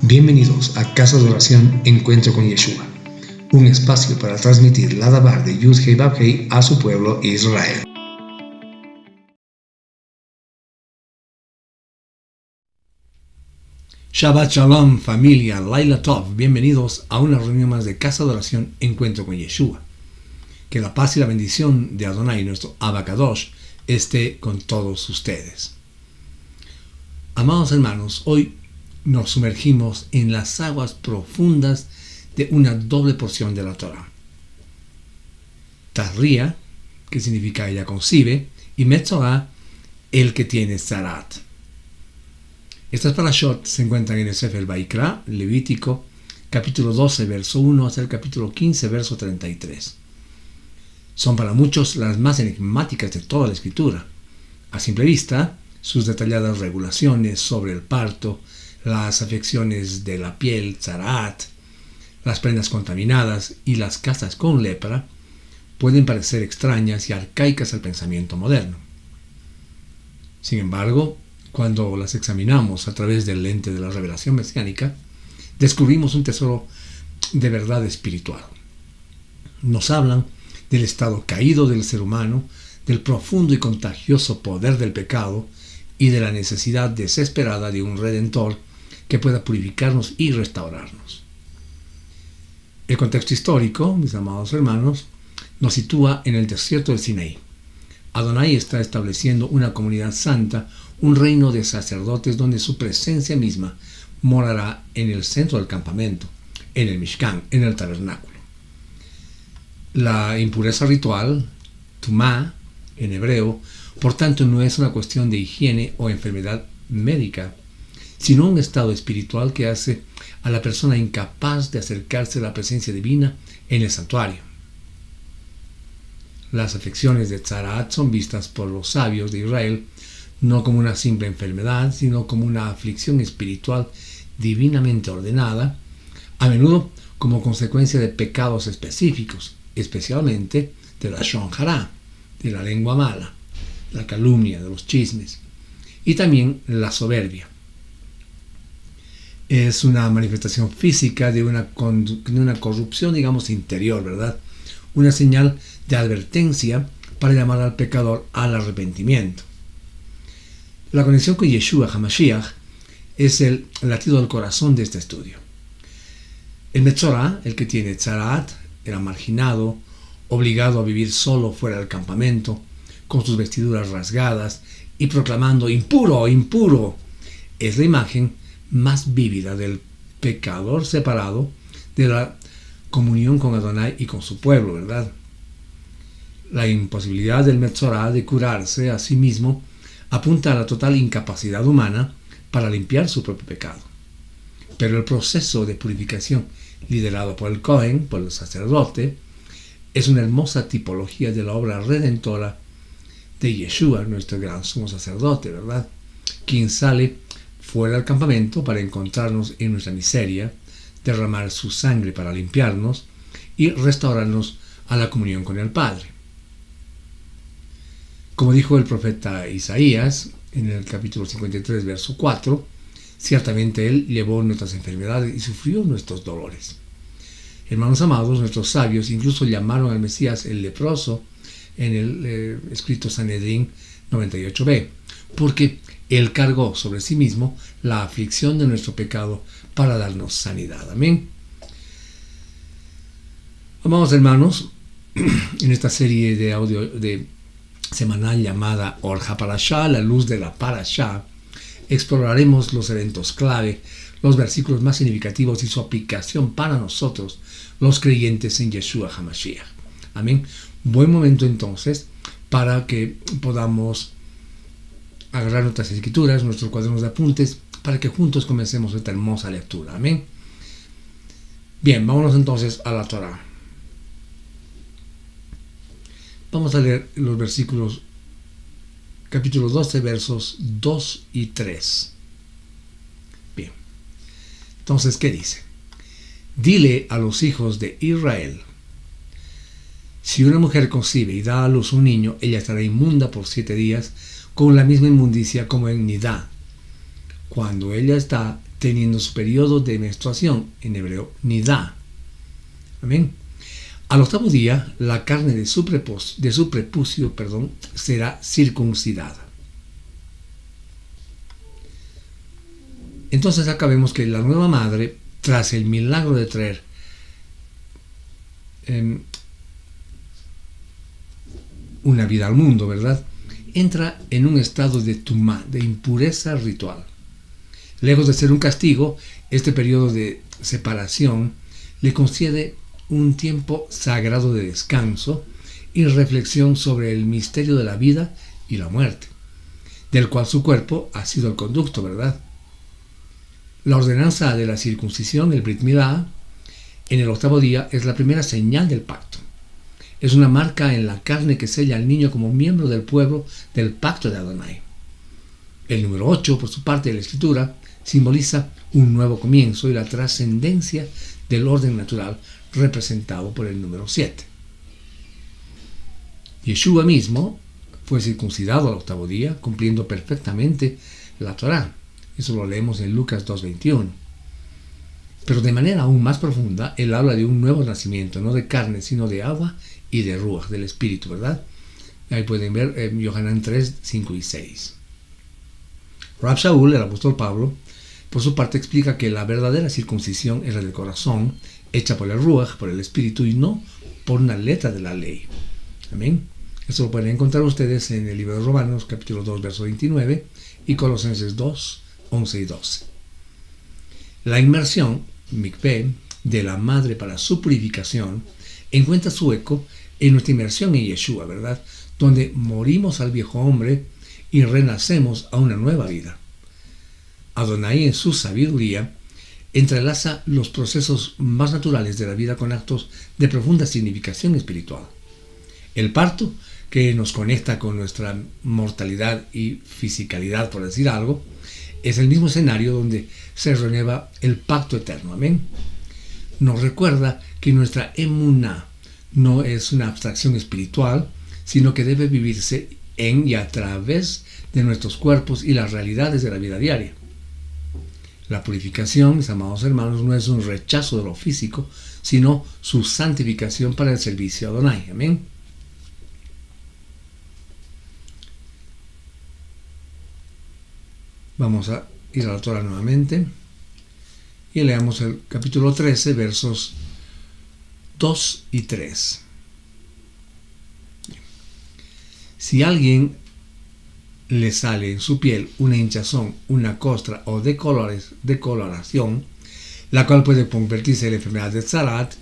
Bienvenidos a Casa de Oración Encuentro con Yeshua, un espacio para transmitir la Dabar de Yud-Hei Vav-Hei a su pueblo Israel. Shabbat Shalom, familia, Laila Tov, bienvenidos a una reunión más de Casa de Oración Encuentro con Yeshua. Que la paz y la bendición de Adonai, nuestro Abba Kadosh, esté con todos ustedes. Amados hermanos, hoy nos sumergimos en las aguas profundas de una doble porción de la Torah. Tarria, que significa ella concibe, y Metzorah, el que tiene Zarat. Estas parashot se encuentran en el Sefer Vaikra, Levítico, capítulo 12, verso 1 hasta el capítulo 15, verso 33. Son para muchos las más enigmáticas de toda la escritura. A simple vista, sus detalladas regulaciones sobre el parto, las afecciones de la piel, Zarat, las prendas contaminadas y las casas con lepra pueden parecer extrañas y arcaicas al pensamiento moderno. Sin embargo, cuando las examinamos a través del lente de la revelación mesiánica, descubrimos un tesoro de verdad espiritual. Nos hablan del estado caído del ser humano, del profundo y contagioso poder del pecado y de la necesidad desesperada de un Redentor que pueda purificarnos y restaurarnos. El contexto histórico, mis amados hermanos, nos sitúa en el desierto del Sinaí. Adonai está estableciendo una comunidad santa, un reino de sacerdotes donde su presencia misma morará en el centro del campamento, en el Mishkan, en el tabernáculo. La impureza ritual, tumá, en hebreo, por tanto no es una cuestión de higiene o enfermedad médica, sino un estado espiritual que hace a la persona incapaz de acercarse a la presencia divina en el santuario. Las afecciones de Zarat son vistas por los sabios de Israel no como una simple enfermedad, sino como una aflicción espiritual divinamente ordenada, a menudo como consecuencia de pecados específicos, especialmente de la Lashon Hara, de la lengua mala, la calumnia, de los chismes, y también la soberbia. Es una manifestación física de una corrupción, digamos, interior, ¿verdad? Una señal de advertencia para llamar al pecador al arrepentimiento. La conexión con Yeshua HaMashiach es el latido del corazón de este estudio. El Metzorah, el que tiene Zarat, era marginado, obligado a vivir solo fuera del campamento, con sus vestiduras rasgadas y proclamando impuro, impuro. Es la imagen más vívida del pecador separado de la comunión con Adonai y con su pueblo, ¿verdad? La imposibilidad del Metzorah de curarse a sí mismo apunta a la total incapacidad humana para limpiar su propio pecado. Pero el proceso de purificación liderado por el Cohen, por el sacerdote, es una hermosa tipología de la obra redentora de Yeshua, nuestro gran sumo sacerdote, ¿verdad? Quien sale fuera del campamento para encontrarnos en nuestra miseria, derramar su sangre para limpiarnos y restaurarnos a la comunión con el Padre. Como dijo el profeta Isaías en el capítulo 53, verso 4, ciertamente Él llevó nuestras enfermedades y sufrió nuestros dolores. Hermanos amados, nuestros sabios incluso llamaron al Mesías el leproso en el escrito Sanedrín 98b, porque Él cargó sobre sí mismo la aflicción de nuestro pecado para darnos sanidad. Amén. Amados hermanos, en esta serie de audio semanal llamada Or HaParashá, la luz de la Parashá, exploraremos los eventos clave, los versículos más significativos y su aplicación para nosotros, los creyentes en Yeshua HaMashiach. Amén. Buen momento entonces para que podamos agarrar nuestras escrituras, nuestros cuadernos de apuntes, para que juntos comencemos esta hermosa lectura. Amén. Bien, vámonos entonces a la Torah. Vamos a leer los versículos, capítulo 12, versos 2 y 3. Bien. Entonces, ¿qué dice? Dile a los hijos de Israel: si una mujer concibe y da a luz un niño, ella estará inmunda por 7 días, con la misma inmundicia como en Nidá. Cuando ella está teniendo su periodo de menstruación, en hebreo, nidá. Amén. Al octavo día, la carne de su prepucio, será circuncidada. Entonces acá vemos que la nueva madre, tras el milagro de traer una vida al mundo, ¿verdad?, entra en un estado de tumá, de impureza ritual. Lejos de ser un castigo, este periodo de separación le concede un tiempo sagrado de descanso y reflexión sobre el misterio de la vida y la muerte, del cual su cuerpo ha sido el conducto, ¿verdad? La ordenanza de la circuncisión, el Brit Milá, en el octavo día es la primera señal del pacto. Es una marca en la carne que sella al niño como miembro del pueblo del pacto de Adonai. El número 8, por su parte de la escritura, simboliza un nuevo comienzo y la trascendencia del orden natural representado por el número 7. Yeshua mismo fue circuncidado al octavo día, cumpliendo perfectamente la Torá. Eso lo leemos en Lucas 2:21. Pero de manera aún más profunda, él habla de un nuevo nacimiento, no de carne, sino de agua y de ruach, del espíritu, ¿verdad? Ahí pueden ver Yohanan 3, 5 y 6. Rab Shaul, el apóstol Pablo, por su parte explica que la verdadera circuncisión es la del corazón, hecha por el ruach, por el espíritu, y no por una letra de la ley. Amén. Esto lo pueden encontrar ustedes en el libro de Romanos, capítulo 2, verso 29, y Colosenses 2, 11 y 12. La inmersión, mikveh, de la madre para su purificación, encuentra su eco en nuestra inmersión en Yeshua, ¿verdad?, donde morimos al viejo hombre y renacemos a una nueva vida. Adonai, en su sabiduría, entrelaza los procesos más naturales de la vida con actos de profunda significación espiritual. El parto, que nos conecta con nuestra mortalidad y fisicalidad, por decir algo, es el mismo escenario donde se renueva el pacto eterno. Amén. Nos recuerda que nuestra emuná no es una abstracción espiritual, sino que debe vivirse en y a través de nuestros cuerpos y las realidades de la vida diaria. La purificación, mis amados hermanos, no es un rechazo de lo físico, sino su santificación para el servicio a Adonai. Amén. Vamos a ir a la Torah nuevamente y leamos el capítulo 13, versos 2 y 3. Si a alguien le sale en su piel una hinchazón, una costra o decoloración, la cual puede convertirse en la enfermedad de Tzarat,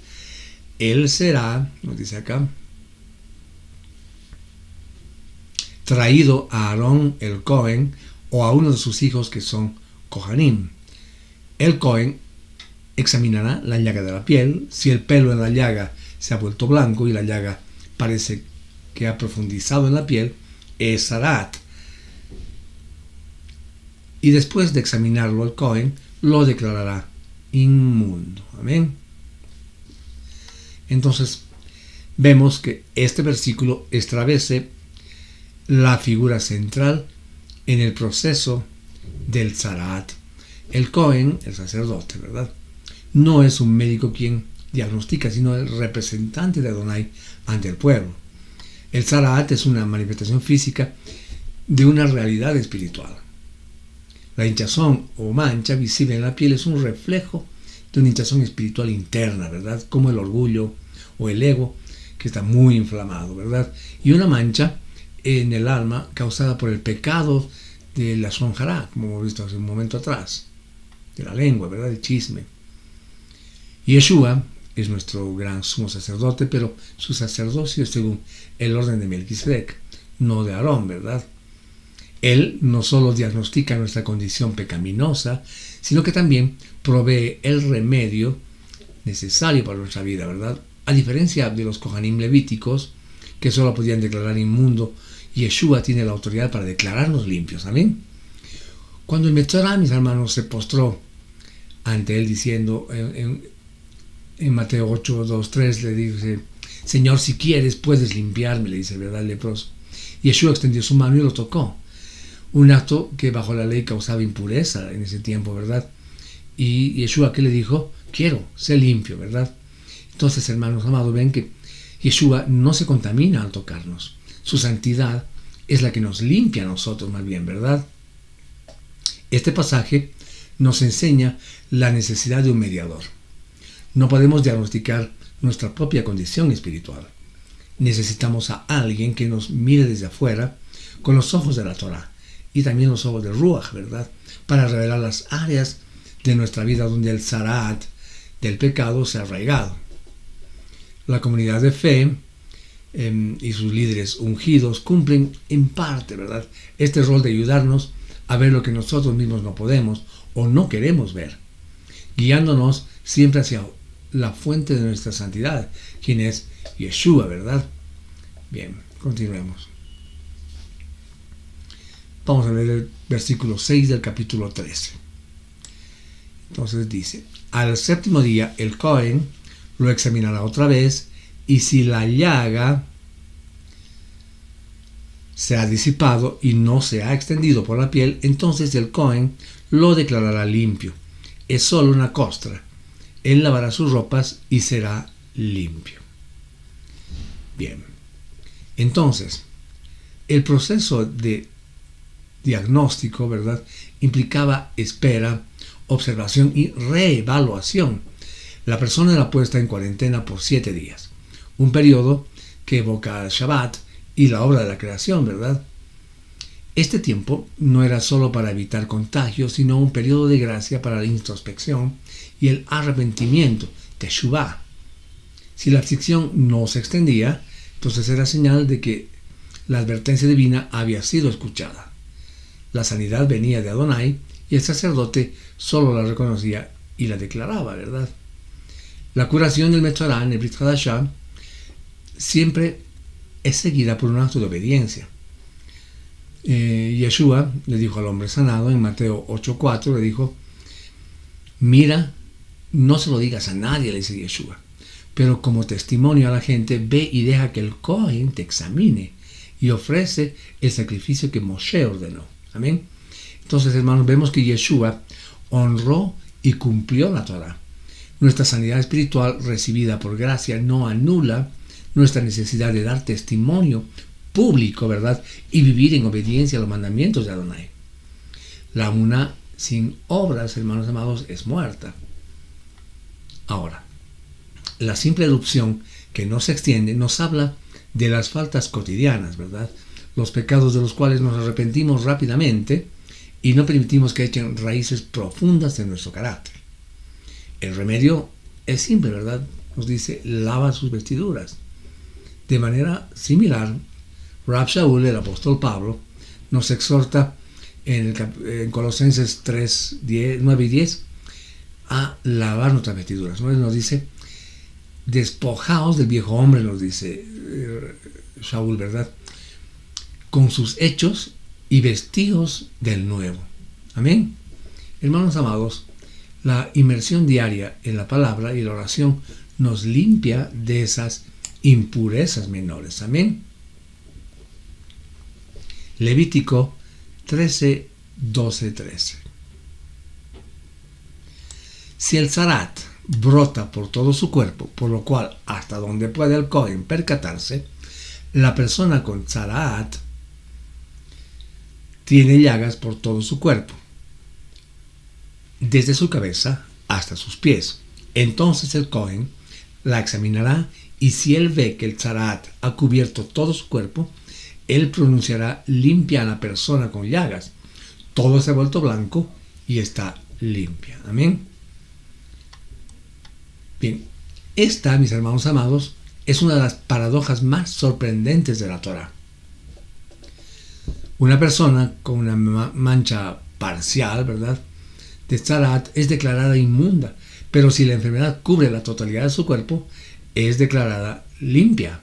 él será, nos dice acá, traído a Aarón el Cohen o a uno de sus hijos que son Kohanim. El Cohen examinará la llaga de la piel. Si el pelo en la llaga se ha vuelto blanco y la llaga parece que ha profundizado en la piel, es Tzarat. Y después de examinarlo el Cohen, lo declarará inmundo. Amén. Entonces, vemos que este versículo establece la figura central en el proceso del Tzarat. El Cohen, el sacerdote, ¿verdad?, no es un médico quien diagnostica, sino el representante de Adonai ante el pueblo. El Tzarat es una manifestación física de una realidad espiritual. La hinchazón o mancha visible en la piel es un reflejo de una hinchazón espiritual interna, ¿verdad?, como el orgullo o el ego, que está muy inflamado, ¿verdad?, y una mancha en el alma causada por el pecado de la Lashon Hará, como hemos visto hace un momento atrás, de la lengua, ¿verdad?, el chisme. Yeshua es nuestro gran sumo sacerdote, pero su sacerdocio es según el orden de Melquisedec, no de Aarón, ¿verdad? Él no solo diagnostica nuestra condición pecaminosa, sino que también provee el remedio necesario para nuestra vida, ¿verdad? A diferencia de los Kohanim levíticos, que solo podían declarar inmundo, Yeshua tiene la autoridad para declararnos limpios. Amén. Cuando el Metzorah, mis hermanos, se postró ante él diciendo en Mateo 8, 2, 3, le dice: Señor, si quieres puedes limpiarme, le dice, ¿verdad?, el leproso. Yeshua extendió su mano y lo tocó. Un acto que bajo la ley causaba impureza en ese tiempo, ¿verdad? Y Yeshua, ¿qué le dijo? Quiero, sé limpio, ¿verdad? Entonces, hermanos amados, ven que Yeshua no se contamina al tocarnos. Su santidad es la que nos limpia a nosotros más bien, ¿verdad? Este pasaje nos enseña la necesidad de un mediador. No podemos diagnosticar nuestra propia condición espiritual. Necesitamos a alguien que nos mire desde afuera con los ojos de la Torá y también los ojos de Ruach, ¿verdad? Para revelar las áreas de nuestra vida donde el zarat del pecado se ha arraigado. La comunidad de fe y sus líderes ungidos cumplen en parte, ¿verdad?, este rol de ayudarnos a ver lo que nosotros mismos no podemos o no queremos ver, guiándonos siempre hacia la fuente de nuestra santidad, quien es Yeshua, ¿verdad? Bien, continuemos. Vamos a leer el versículo 6 del capítulo 13. Entonces dice: al séptimo día el Cohen lo examinará otra vez, y si la llaga se ha disipado y no se ha extendido por la piel, entonces el Cohen lo declarará limpio. Es solo una costra. Él lavará sus ropas y será limpio. Bien. Entonces, el proceso de diagnóstico, ¿verdad?, implicaba espera, observación y reevaluación. La persona era puesta en cuarentena por 7 días, un periodo que evoca al Shabbat y la obra de la creación, ¿verdad? Este tiempo no era solo para evitar contagios, sino un periodo de gracia para la introspección y el arrepentimiento, teshuvah. Si la aflicción no se extendía, entonces era señal de que la advertencia divina había sido escuchada. La sanidad venía de Adonai y el sacerdote solo la reconocía y la declaraba, ¿verdad? La curación del Metzorah en el Brit Hadashah siempre es seguida por un acto de obediencia. Yeshua le dijo al hombre sanado en Mateo 8:4, le dijo: mira, no se lo digas a nadie, le dice Yeshua, pero como testimonio a la gente, ve y deja que el Cohen te examine y ofrece el sacrificio que Moshe ordenó. Amén. Entonces, hermanos, vemos que Yeshua honró y cumplió la Torah. Nuestra sanidad espiritual recibida por gracia no anula nuestra necesidad de dar testimonio público, ¿verdad?, y vivir en obediencia a los mandamientos de Adonai. La emuná sin obras, hermanos amados, es muerta. Ahora, la simple erupción que no se extiende nos habla de las faltas cotidianas, ¿verdad?, los pecados de los cuales nos arrepentimos rápidamente y no permitimos que echen raíces profundas en nuestro carácter. El remedio es simple, ¿verdad? Nos dice: lava sus vestiduras. De manera similar, Rab Shaul, el apóstol Pablo, nos exhorta en Colosenses 9 y 10 a lavar nuestras vestiduras, ¿no? Él nos dice: despojaos del viejo hombre, nos dice Shaul, ¿verdad?, con sus hechos, y vestíos del nuevo. Amén. Hermanos amados, la inmersión diaria en la palabra y la oración nos limpia de esas impurezas menores. Amén. Levítico 13, 12, 13. Si el zarat brota por todo su cuerpo, por lo cual hasta donde puede el Cohen percatarse, la persona con zarat tiene llagas por todo su cuerpo, desde su cabeza hasta sus pies. Entonces el Cohen la examinará, y si él ve que el zarat ha cubierto todo su cuerpo, él pronunciará limpia a la persona con llagas. Todo se ha vuelto blanco y está limpia. Amén. Bien, esta, mis hermanos amados, es una de las paradojas más sorprendentes de la Torah. Una persona con una mancha parcial, ¿verdad?, de zarat es declarada inmunda, pero si la enfermedad cubre la totalidad de su cuerpo, es declarada limpia.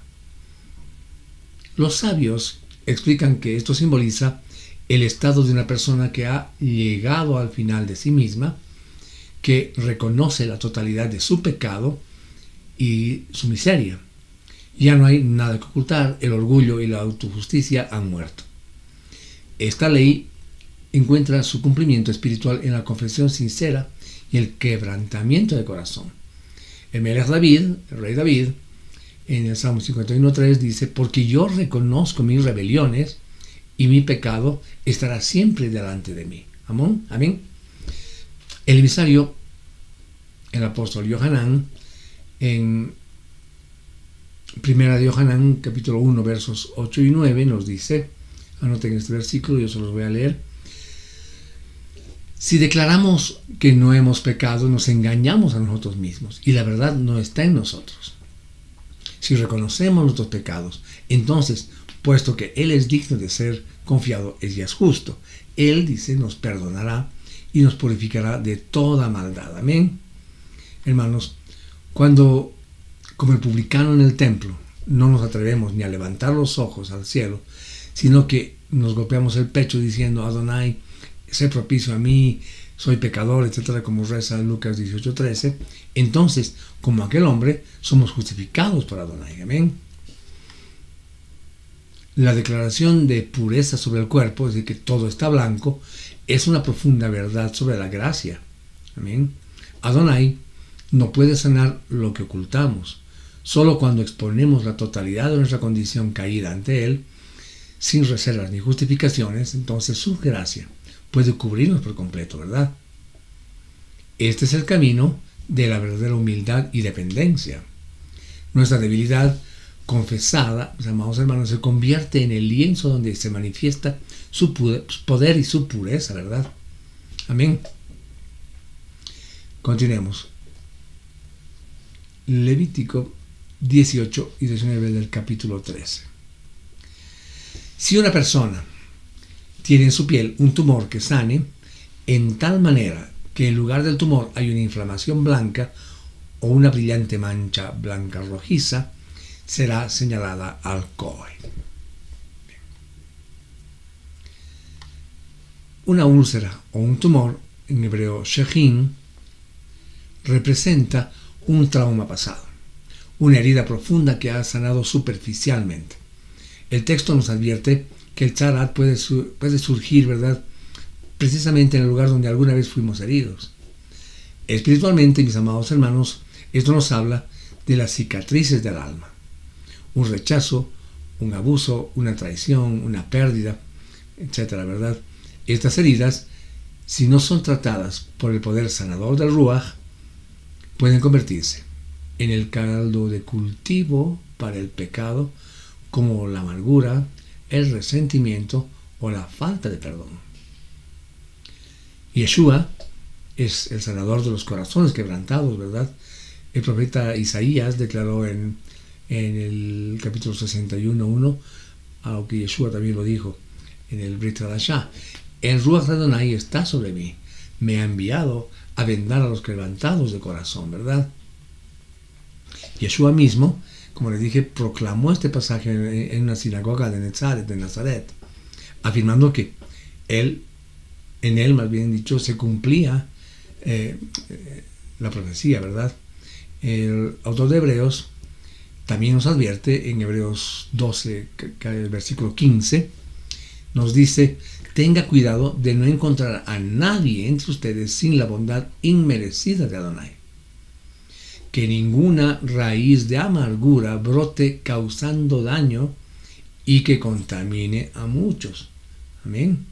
Los sabios explican que esto simboliza el estado de una persona que ha llegado al final de sí misma, que reconoce la totalidad de su pecado y su miseria. Ya no hay nada que ocultar, el orgullo y la autojusticia han muerto. Esta ley encuentra su cumplimiento espiritual en la confesión sincera y el quebrantamiento de corazón. El Melech David, el rey David, en el Salmo 51.3 dice: porque yo reconozco mis rebeliones y mi pecado estará siempre delante de mí. Amén. Amén. El emisario, el apóstol Yohanan, en Primera de Yohanan, capítulo 1, versos 8 y 9, nos dice, anoten este versículo, yo se los voy a leer: si declaramos que no hemos pecado, nos engañamos a nosotros mismos y la verdad no está en nosotros. Si reconocemos nuestros pecados, entonces, puesto que Él es digno de ser confiado, y es justo, Él, dice, nos perdonará y nos purificará de toda maldad. Amén. Hermanos, cuando, como el publicano en el templo, no nos atrevemos ni a levantar los ojos al cielo, sino que nos golpeamos el pecho diciendo: Adonai, sé propicio a mí, soy pecador, etcétera, como reza Lucas 18:13, entonces, como aquel hombre, somos justificados por Adonai. Amén. La declaración de pureza sobre el cuerpo, es decir, que todo está blanco, es una profunda verdad sobre la gracia. Amén. Adonai no puede sanar lo que ocultamos. Solo cuando exponemos la totalidad de nuestra condición caída ante Él, sin reservas ni justificaciones, entonces su gracia puede cubrirnos por completo, ¿verdad? Este es el camino de la verdadera humildad y dependencia. Nuestra debilidad confesada, mis amados hermanos, se convierte en el lienzo donde se manifiesta su poder y su pureza, ¿verdad? Amén. Continuemos. Levítico 18 y 19 del capítulo 13. Si una persona tiene en su piel un tumor que sane, en tal manera que en lugar del tumor hay una inflamación blanca o una brillante mancha blanca rojiza, será señalada al Cohen. Una úlcera o un tumor, en hebreo shechin, representa un trauma pasado, una herida profunda que ha sanado superficialmente. El texto nos advierte que el tzarat puede surgir, ¿verdad?, precisamente en el lugar donde alguna vez fuimos heridos. Espiritualmente, mis amados hermanos, esto nos habla de las cicatrices del alma. Un rechazo, un abuso, una traición, una pérdida, etcétera, ¿verdad? Estas heridas, si no son tratadas por el poder sanador del Ruach, pueden convertirse en el caldo de cultivo para el pecado, como la amargura, el resentimiento o la falta de perdón. Yeshua es el sanador de los corazones quebrantados, ¿verdad? El profeta Isaías declaró en el capítulo 61:1, aunque Yeshua también lo dijo en el Brit Hadashah: el Ruach de Adonai está sobre mí, me ha enviado a vendar a los quebrantados de corazón, ¿verdad? Yeshua mismo, como les dije, proclamó este pasaje en una sinagoga de Nazaret, afirmando que en él, más bien dicho, se cumplía la profecía, ¿verdad? El autor de Hebreos también nos advierte en Hebreos 12, el versículo 15, nos dice: tenga cuidado de no encontrar a nadie entre ustedes sin la bondad inmerecida de Adonai. Que ninguna raíz de amargura brote causando daño y que contamine a muchos. Amén.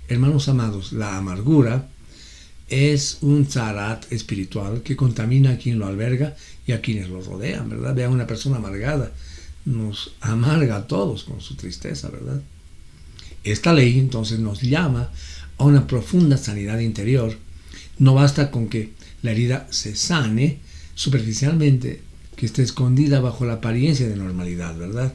Hermanos amados, la amargura es un tzarat espiritual que contamina a quien lo alberga y a quienes lo rodean, ¿verdad? Vean, una persona amargada nos amarga a todos con su tristeza, ¿verdad? Esta ley entonces nos llama a una profunda sanidad interior. No basta con que la herida se sane superficialmente, que esté escondida bajo la apariencia de normalidad, ¿verdad?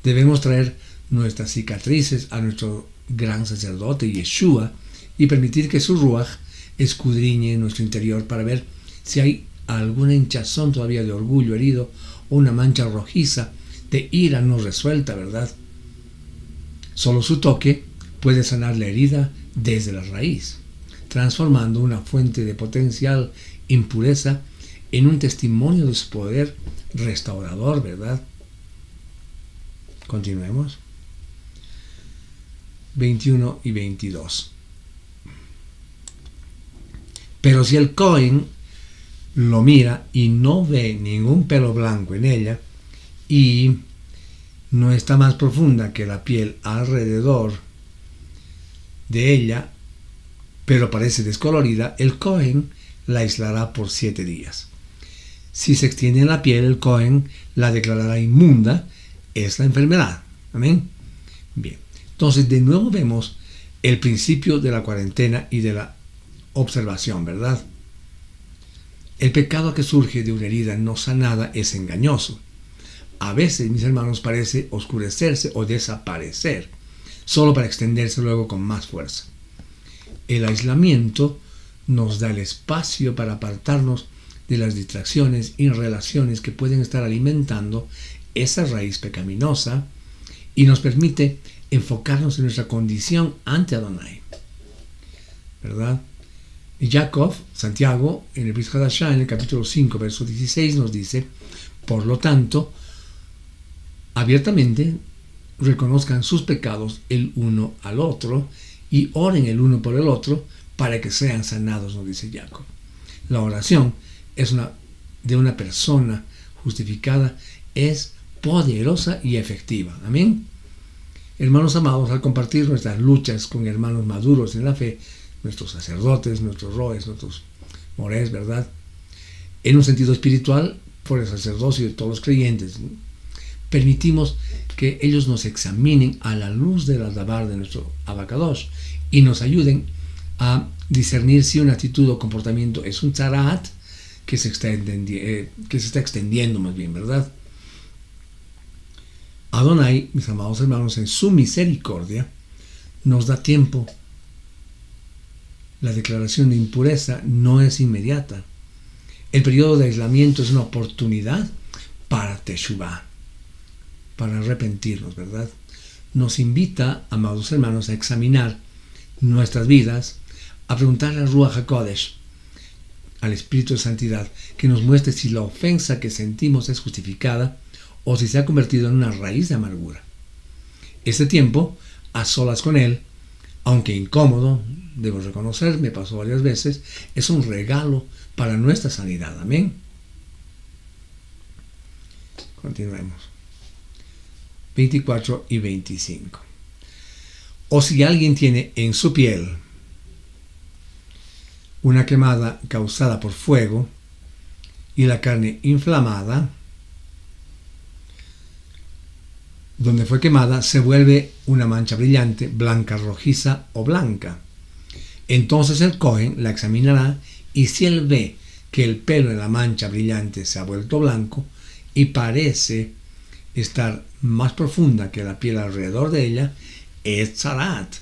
Debemos traer nuestras cicatrices a nuestro gran sacerdote Yeshua y permitir que su Ruach escudriñe nuestro interior para ver si hay alguna hinchazón todavía de orgullo herido o una mancha rojiza de ira no resuelta, ¿verdad? Solo su toque puede sanar la herida desde la raíz, transformando una fuente de potencial impureza en un testimonio de su poder restaurador, ¿verdad? Continuemos. 21 y 22. Pero si el Cohen lo mira y no ve ningún pelo blanco en ella y no está más profunda que la piel alrededor de ella, pero parece descolorida, el Cohen la aislará por 7 días. Si se extiende en la piel, el Cohen la declarará inmunda, es la enfermedad. Amén. Bien, entonces de nuevo vemos el principio de la cuarentena y de la observación, ¿verdad? El pecado que surge de una herida no sanada es engañoso. A veces, mis hermanos, parece oscurecerse o desaparecer, solo para extenderse luego con más fuerza. El aislamiento nos da el espacio para apartarnos de las distracciones y relaciones que pueden estar alimentando esa raíz pecaminosa y nos permite enfocarnos en nuestra condición ante Adonai, ¿verdad? Y Jacob, Santiago, en el Brit Hadashah, en el capítulo 5, verso 16, nos dice: por lo tanto, abiertamente reconozcan sus pecados el uno al otro y oren el uno por el otro para que sean sanados, nos dice Jacob. La oración de una persona justificada es poderosa y efectiva. Amén. Hermanos amados, al compartir nuestras luchas con hermanos maduros en la fe, nuestros sacerdotes, nuestros roes, nuestros morés, ¿verdad? En un sentido espiritual, por el sacerdocio de todos los creyentes, permitimos que ellos nos examinen a la luz de la dabar de nuestro abacadosh y nos ayuden a discernir si una actitud o comportamiento es un tzarat que se está extendiendo más bien, ¿verdad? Adonai, mis amados hermanos, en su misericordia nos da tiempo. La declaración de impureza no es inmediata. El periodo de aislamiento es una oportunidad para teshuvah, para arrepentirnos, ¿verdad? Nos invita, amados hermanos, a examinar nuestras vidas, a preguntarle al Ruach HaKodesh, al Espíritu de Santidad, que nos muestre si la ofensa que sentimos es justificada o si se ha convertido en una raíz de amargura. Este tiempo, a solas con Él, aunque incómodo, debo reconocer, me pasó varias veces, es un regalo para nuestra sanidad. Amén. Continuemos. 24 y 25. O si alguien tiene en su piel una quemada causada por fuego y la carne inflamada, donde fue quemada se vuelve una mancha brillante, blanca, rojiza o blanca. Entonces el Cohen la examinará y si él ve que el pelo de la mancha brillante se ha vuelto blanco y parece estar más profunda que la piel alrededor de ella, es tzarat,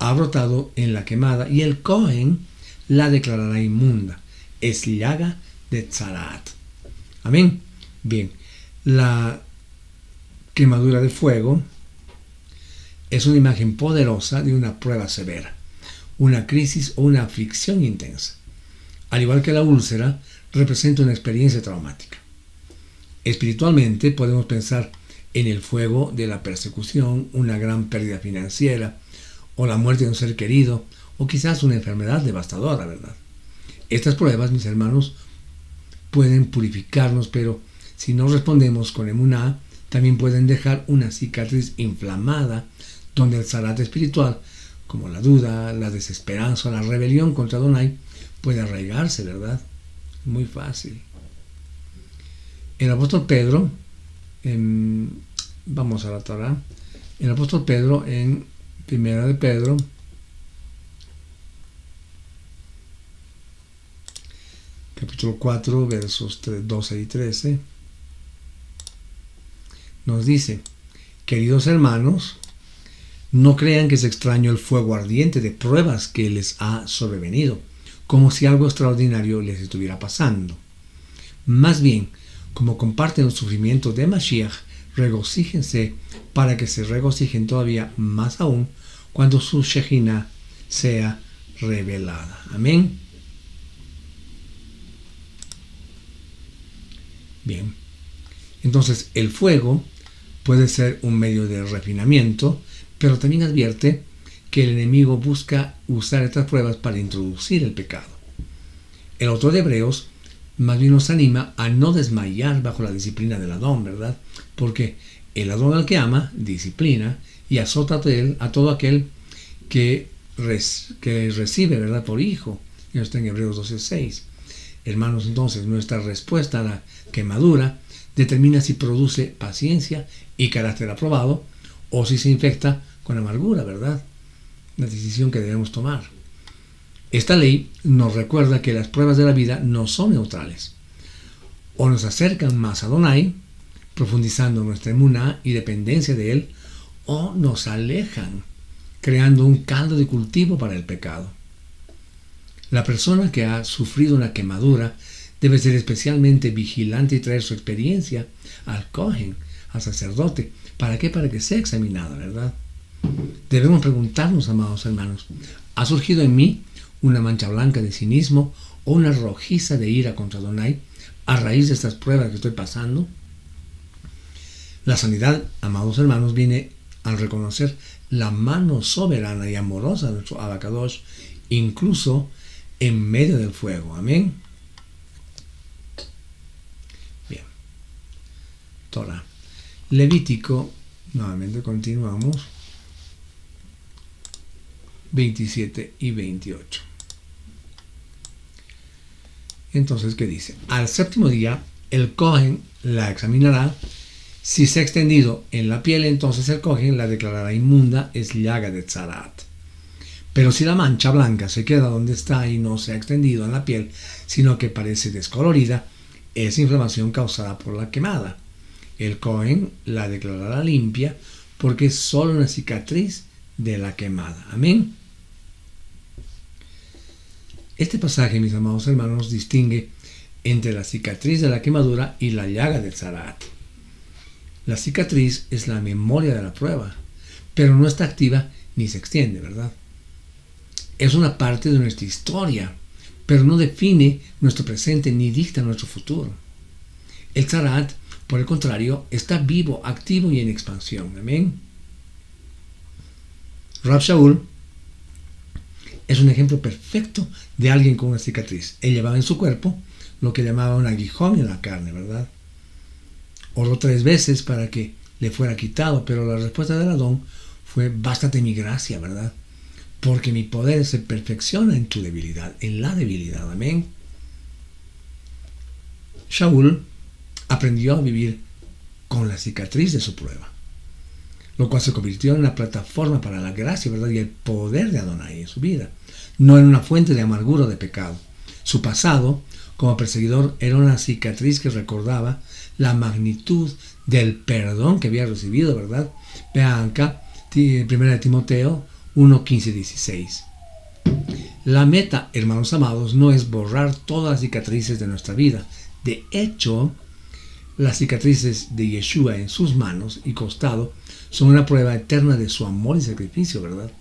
ha brotado en la quemada y el Cohen la declarará inmunda, es llaga de tzarat. Amén. Bien, la quemadura de fuego es una imagen poderosa de una prueba severa, una crisis o una aflicción intensa. Al igual que la úlcera, representa una experiencia traumática. Espiritualmente podemos pensar en el fuego de la persecución, una gran pérdida financiera, o la muerte de un ser querido, o quizás una enfermedad devastadora, ¿verdad? Estas pruebas, mis hermanos, pueden purificarnos, pero si no respondemos con emuná, también pueden dejar una cicatriz inflamada donde el tzarat espiritual, como la duda, la desesperanza, la rebelión contra Adonai, puede arraigarse, ¿verdad? Muy fácil. El apóstol Pedro, vamos a la Torá, el apóstol Pedro en Primera de Pedro, capítulo 4, versos 12 y 13, nos dice: queridos hermanos, no crean que es extraño el fuego ardiente de pruebas que les ha sobrevenido, como si algo extraordinario les estuviera pasando. Más bien, como comparten los sufrimientos de Mashiach, regocíjense para que se regocijen todavía más aún cuando su Shejina sea revelada. Amén. Bien, entonces el fuego puede ser un medio de refinamiento, pero también advierte que el enemigo busca usar estas pruebas para introducir el pecado. El autor de Hebreos más bien nos anima a no desmayar bajo la disciplina del Adón, ¿verdad? Porque el Adón al que ama, disciplina y azota a todo aquel que recibe, ¿verdad? Por hijo. Eso está en Hebreos 12:6. Hermanos, entonces, nuestra respuesta a la quemadura determina si produce paciencia y carácter aprobado o si se infecta con amargura, ¿verdad? La decisión que debemos tomar. Esta ley nos recuerda que las pruebas de la vida no son neutrales. O nos acercan más a Adonai, profundizando nuestra emuná y dependencia de Él, o nos alejan, creando un caldo de cultivo para el pecado. La persona que ha sufrido una quemadura debe ser especialmente vigilante y traer su experiencia al Kohen, al sacerdote. ¿Para qué? Para que sea examinada, ¿verdad? Debemos preguntarnos, amados hermanos, ¿ha surgido en mí una mancha blanca de cinismo o una rojiza de ira contra Adonai a raíz de estas pruebas que estoy pasando? La sanidad, amados hermanos, viene al reconocer la mano soberana y amorosa de nuestro Abacadosh, incluso en medio del fuego. Amén. Bien. Torah. Levítico, nuevamente continuamos. 27 y 28. Entonces, ¿qué dice? Al séptimo día, el Kohen la examinará. Si se ha extendido en la piel, entonces el Kohen la declarará inmunda, es llaga de tzarat. Pero si la mancha blanca se queda donde está y no se ha extendido en la piel, sino que parece descolorida, es inflamación causada por la quemada. El Kohen la declarará limpia porque es solo una cicatriz de la quemada. Amén. Este pasaje, mis amados hermanos, distingue entre la cicatriz de la quemadura y la llaga del tzarat. La cicatriz es la memoria de la prueba, pero no está activa ni se extiende, ¿verdad? Es una parte de nuestra historia, pero no define nuestro presente ni dicta nuestro futuro. El tzarat, por el contrario, está vivo, activo y en expansión. Amén. Rab Shaul es un ejemplo perfecto de alguien con una cicatriz. Él llevaba en su cuerpo lo que llamaba un aguijón en la carne, ¿verdad? Oró 3 veces para que le fuera quitado, pero la respuesta del Adón fue: bástate mi gracia, ¿verdad? Porque mi poder se perfecciona en tu debilidad, en la debilidad. Amén. Shaul aprendió a vivir con la cicatriz de su prueba, lo cual se convirtió en una plataforma para la gracia, ¿verdad? Y el poder de Adonai en su vida, no en una fuente de amargura o de pecado. Su pasado como perseguidor era una cicatriz que recordaba la magnitud del perdón que había recibido, ¿verdad? Vean acá, 1 Timoteo 1, 15 y 16. La meta, hermanos amados, no es borrar todas las cicatrices de nuestra vida. De hecho, las cicatrices de Yeshua en sus manos y costado son una prueba eterna de su amor y sacrificio, ¿verdad?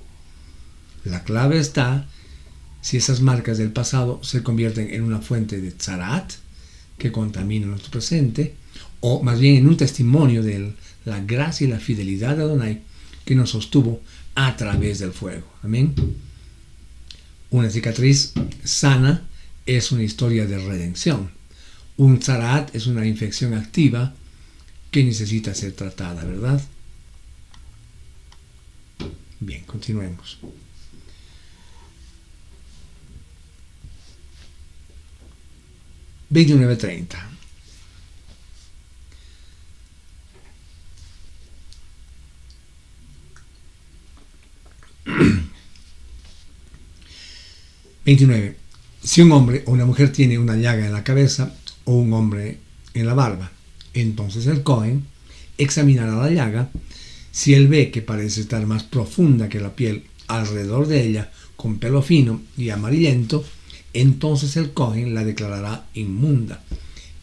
La clave está si esas marcas del pasado se convierten en una fuente de tzarat que contamina nuestro presente, o más bien en un testimonio de la gracia y la fidelidad de Adonai que nos sostuvo a través del fuego. Amén. Una cicatriz sana es una historia de redención. Un tzarat es una infección activa que necesita ser tratada, ¿verdad? Bien, continuemos. $29.30. $29. Si un hombre o una mujer tiene una llaga en la cabeza o un hombre en la barba, entonces el Kohen examinará la llaga. Si él ve que parece estar más profunda que la piel alrededor de ella, con pelo fino y amarillento, entonces el Kohen la declarará inmunda.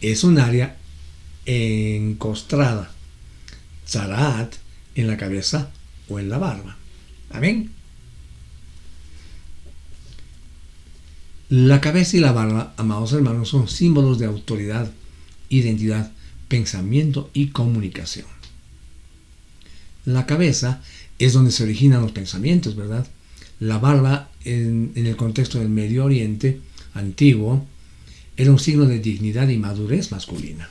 Es un área encostrada, tzarat, en la cabeza o en la barba. Amén. La cabeza y la barba, amados hermanos, son símbolos de autoridad, identidad, pensamiento y comunicación. La cabeza es donde se originan los pensamientos, ¿verdad? La barba, en el contexto del Medio Oriente antiguo, era un signo de dignidad y madurez masculina.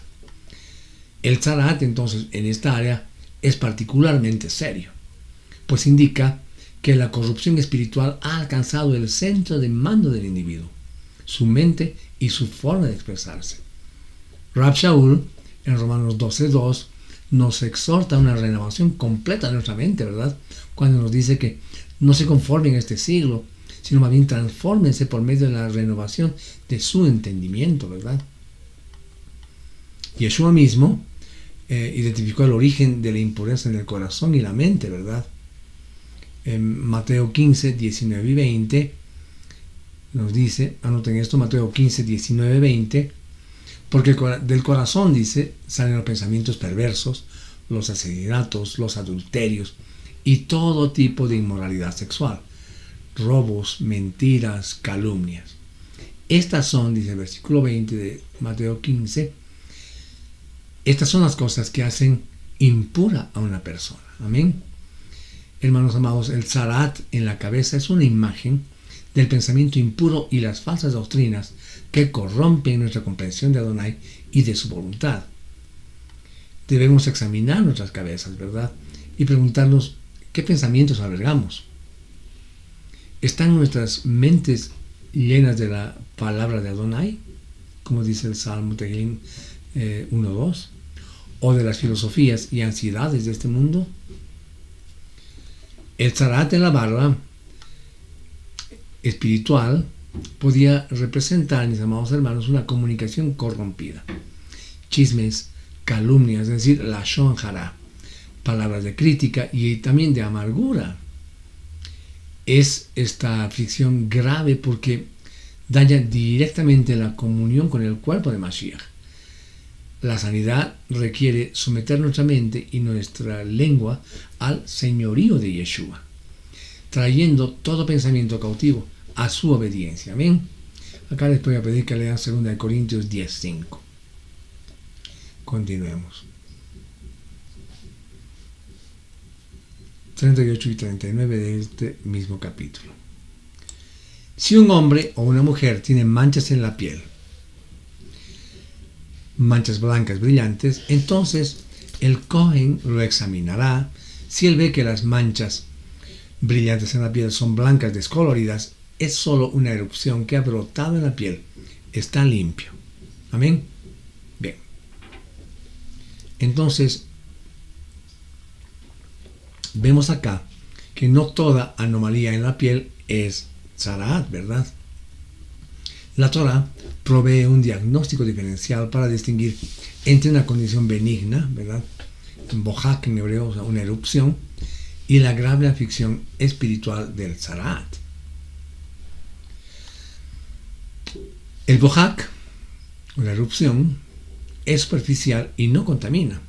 El Tzarat, entonces, en esta área es particularmente serio, pues indica que la corrupción espiritual ha alcanzado el centro de mando del individuo, su mente y su forma de expresarse. Rab Shaul, en Romanos 12:2, nos exhorta a una renovación completa de nuestra mente, ¿verdad? Cuando nos dice que no se conformen a este siglo, sino más bien transfórmense por medio de la renovación de su entendimiento, ¿verdad? Yeshua mismo identificó el origen de la impureza en el corazón y la mente, ¿verdad? En Mateo 15, 19 y 20 nos dice, anoten esto, Mateo 15, 19, 20, porque del corazón, dice, salen los pensamientos perversos, los asesinatos, los adulterios y todo tipo de inmoralidad sexual, robos, mentiras, calumnias. Estas son, dice el versículo 20 de Mateo 15, estas son las cosas que hacen impura a una persona. Amén. Hermanos amados, el Tzarat en la cabeza es una imagen del pensamiento impuro y las falsas doctrinas que corrompen nuestra comprensión de Adonai y de su voluntad. Debemos examinar nuestras cabezas, ¿verdad? Y preguntarnos qué pensamientos albergamos. ¿Están nuestras mentes llenas de la palabra de Adonai, como dice el Salmo Tehillim 1:2, o de las filosofías y ansiedades de este mundo? El Tzarat en la barba espiritual podía representar, mis amados hermanos, una comunicación corrompida, chismes, calumnias, es decir, lashon hara, palabras de crítica y también de amargura. Es esta aflicción grave porque daña directamente la comunión con el cuerpo de Mashiach. La sanidad requiere someter nuestra mente y nuestra lengua al señorío de Yeshua, trayendo todo pensamiento cautivo a su obediencia. Amén. Acá les voy a pedir que lean 2 Corintios 10:5. Continuemos. 38 y 39 de este mismo capítulo. Si un hombre o una mujer tiene manchas en la piel, manchas blancas brillantes, entonces el Kohen lo examinará. Si él ve que las manchas brillantes en la piel son blancas descoloridas, es solo una erupción que ha brotado en la piel, está limpio. Amén. Bien. Entonces vemos acá que no toda anomalía en la piel es Tzarat, ¿verdad? La Torah provee un diagnóstico diferencial para distinguir entre una condición benigna, ¿verdad? Bohak en hebreo, o sea, una erupción, y la grave aflicción espiritual del Tzarat. El Bohak, o la erupción, es superficial y no contamina.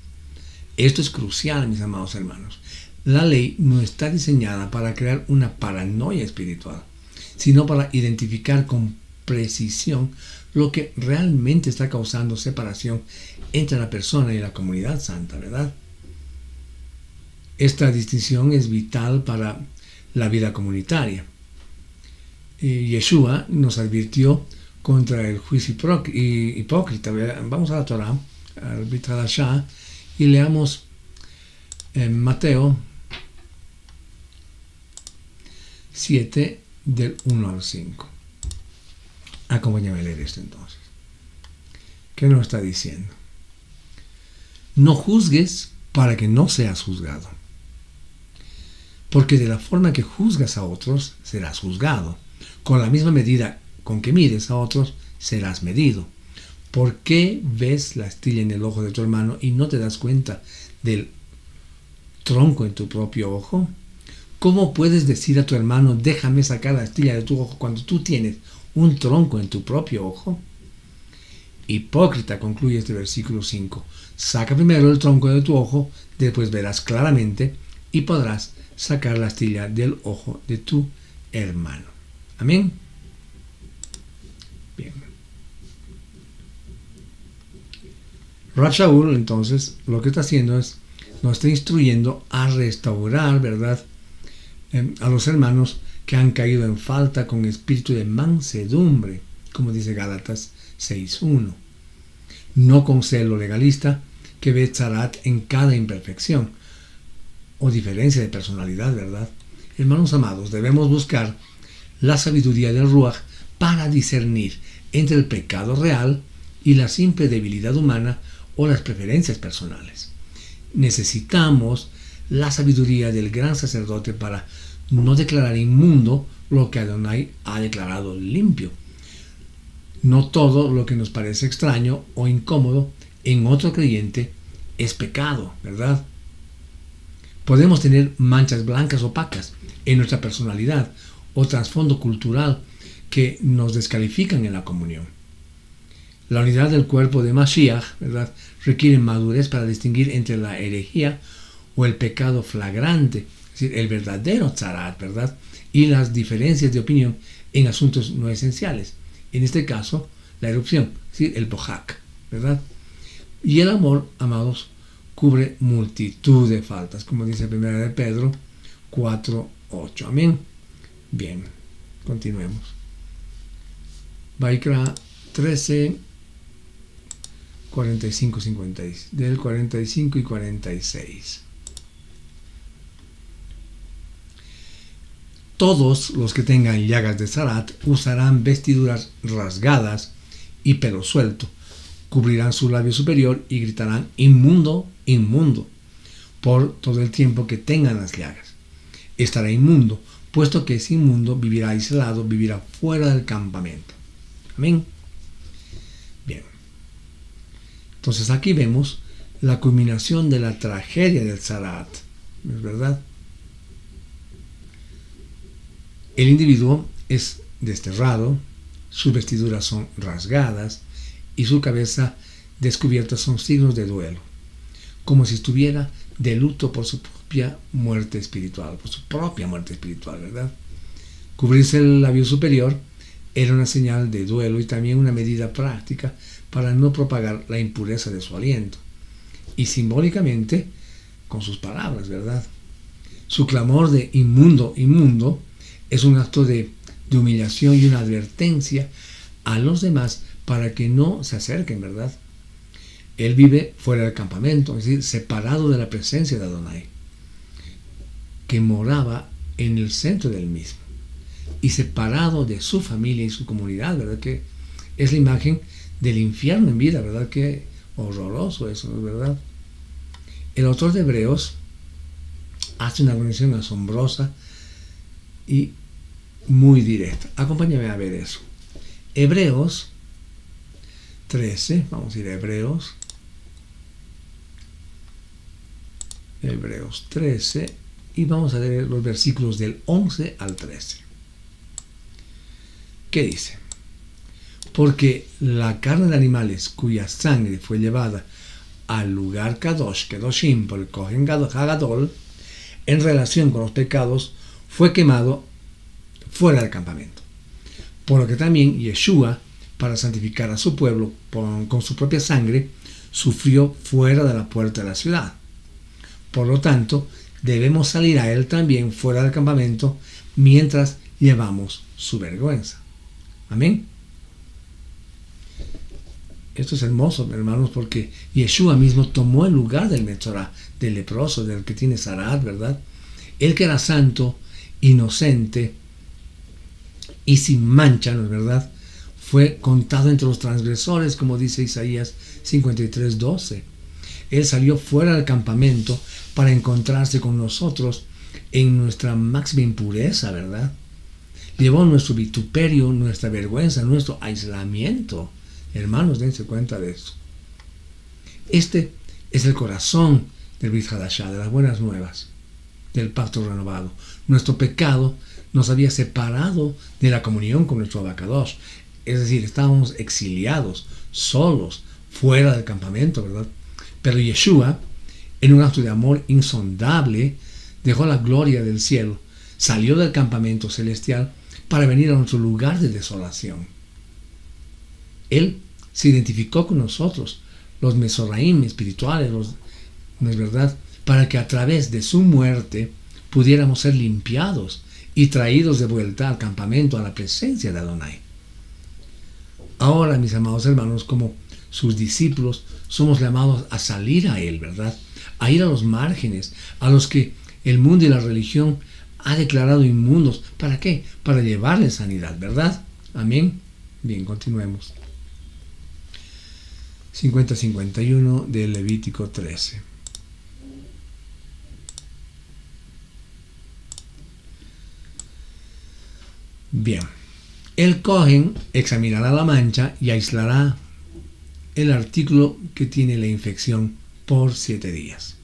Esto es crucial, mis amados hermanos. La ley no está diseñada para crear una paranoia espiritual, sino para identificar con precisión lo que realmente está causando separación entre la persona y la comunidad santa, ¿verdad? Esta distinción es vital para la vida comunitaria. Yeshua nos advirtió contra el juicio hipócrita. Vamos a la Torah, al Brit Hadashah, y leamos en Mateo 7 del 1 al 5. Acompáñame a leer esto entonces. ¿Qué nos está diciendo? No juzgues para que no seas juzgado, porque de la forma que juzgas a otros serás juzgado. Con la misma medida con que mides a otros serás medido. ¿Por qué ves la astilla en el ojo de tu hermano y no te das cuenta del tronco en tu propio ojo? ¿Cómo puedes decir a tu hermano, déjame sacar la astilla de tu ojo cuando tú tienes un tronco en tu propio ojo? Hipócrita, concluye este versículo 5. Saca primero el tronco de tu ojo, después verás claramente y podrás sacar la astilla del ojo de tu hermano. Amén. Bien. Rab Shaul, entonces, lo que está haciendo es, nos está instruyendo a restaurar, ¿verdad?, a los hermanos que han caído en falta con espíritu de mansedumbre, como dice Gálatas 6.1. No con celo legalista que ve tzarat en cada imperfección o diferencia de personalidad, ¿verdad? Hermanos amados, debemos buscar la sabiduría del Ruach para discernir entre el pecado real y la simple debilidad humana o las preferencias personales. Necesitamos la sabiduría del gran sacerdote para no declarar inmundo lo que Adonai ha declarado limpio. No todo lo que nos parece extraño o incómodo en otro creyente es pecado, ¿verdad? Podemos tener manchas blancas opacas en nuestra personalidad o trasfondo cultural que nos descalifican en la comunión. La unidad del cuerpo de Mashiach, ¿verdad?, requiere madurez para distinguir entre la herejía o el pecado flagrante, es decir, el verdadero tzarat, ¿verdad?, y las diferencias de opinión en asuntos no esenciales. En este caso, la erupción, es decir, el bohak, ¿verdad? Y el amor, amados, cubre multitud de faltas, como dice 1 de Pedro 4:8. Amén. Bien, continuemos. Vaikra 13, 45, 56, del 45 y 46. Todos los que tengan llagas de tzarat usarán vestiduras rasgadas y pelo suelto, cubrirán su labio superior y gritarán inmundo, inmundo, por todo el tiempo que tengan las llagas. Estará inmundo, puesto que es inmundo, vivirá aislado, vivirá fuera del campamento. Amén. Bien. Entonces aquí vemos la culminación de la tragedia del tzarat, ¿es verdad? El individuo es desterrado, sus vestiduras son rasgadas y su cabeza descubierta son signos de duelo, como si estuviera de luto por su propia muerte espiritual, ¿verdad? Cubrirse el labio superior era una señal de duelo y también una medida práctica para no propagar la impureza de su aliento, y simbólicamente con sus palabras, ¿verdad? Su clamor de inmundo, inmundo es un acto de humillación y una advertencia a los demás para que no se acerquen, ¿verdad? Él vive fuera del campamento, es decir, separado de la presencia de Adonai, que moraba en el centro del mismo, y separado de su familia y su comunidad, ¿verdad? Que es la imagen del infierno en vida, ¿verdad? Qué horroroso eso, ¿no es verdad? El autor de Hebreos hace una conexión asombrosa y muy directa. Acompáñame a ver eso. Hebreos 13, vamos a ir a Hebreos 13 y vamos a leer los versículos del 11 al 13. ¿Qué dice? Porque la carne de animales cuya sangre fue llevada al lugar Kadosh, Kedoshim, por el Kohen Hagadol, en relación con los pecados, fue quemado fuera del campamento. Por lo que también Yeshua, para santificar a su pueblo con su propia sangre, sufrió fuera de la puerta de la ciudad. Por lo tanto, debemos salir a él también fuera del campamento mientras llevamos su vergüenza. Amén. Esto es hermoso, hermanos, porque Yeshua mismo tomó el lugar del Metzorá, del leproso, del que tiene Zarat, ¿verdad? Él que era santo, inocente y sin mancha, ¿no es verdad? Fue contado entre los transgresores, como dice Isaías 53:12. Él salió fuera del campamento para encontrarse con nosotros en nuestra máxima impureza, ¿verdad? Llevó nuestro vituperio, nuestra vergüenza, nuestro aislamiento. Hermanos, dense cuenta de eso. Este es el corazón del Brit Hadashah, de las buenas nuevas, del pacto renovado. Nuestro pecado nos había separado de la comunión con nuestro Abacadosh. Es decir, estábamos exiliados, solos, fuera del campamento, ¿verdad? Pero Yeshua, en un acto de amor insondable, dejó la gloria del cielo, salió del campamento celestial para venir a nuestro lugar de desolación. Él se identificó con nosotros, los Mesoraim espirituales, ¿no es verdad? Para que a través de su muerte pudiéramos ser limpiados y traídos de vuelta al campamento, a la presencia de Adonai. Ahora, mis amados hermanos, como sus discípulos, somos llamados a salir a Él, ¿verdad? A ir a los márgenes, a los que el mundo y la religión ha declarado inmundos. ¿Para qué? Para llevarles sanidad, ¿verdad? Amén. Bien, continuemos. 50-51 de Levítico 13. Bien, el Cohen examinará la mancha y aislará el artículo que tiene la infección por 7 días.